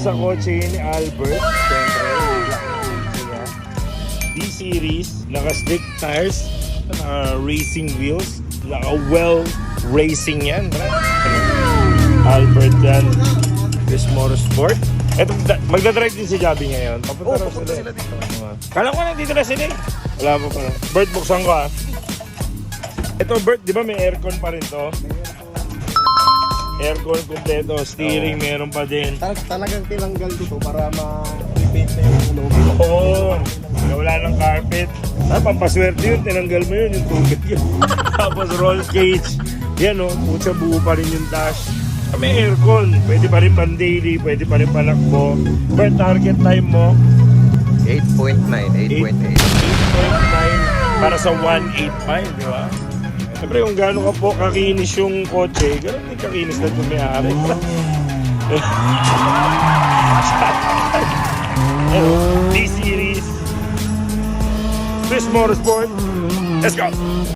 sa kotse ni Albert. Siyempre, niya. D-Series, naka-slick tires, naka-racing wheels, naka-well racing yan. Albert yan. Chris Motorsport. Eto, magdadrive din si Javi ngayon. Papunta raw sila dito. Kala ko nandito na sila eh. Wala pa pala. Bert, buksan ko ah. Ito Bert, di ba may aircon pa rin to? Aircon kompleto, steering meron pa din. Talagang tinanggal dito para ma-repaint na yung logo. Oo, wala ng carpet. Pampaswerte yun, tinanggal mo yun, yung tubig yun. Tapos roll cage. Yan o, putsa buo pa rin yung dash. May aircon, pwede pa rin pan daily, pwede pa rin panakbo. Per target time mo? 8.9, 8.8. 8.9 para sa 185, di ba? Siyempre kung gaano ka po kakinis yung kotse, gano'n din kakinis na tumiyari. D-Series, Chris Motorsport, let's go!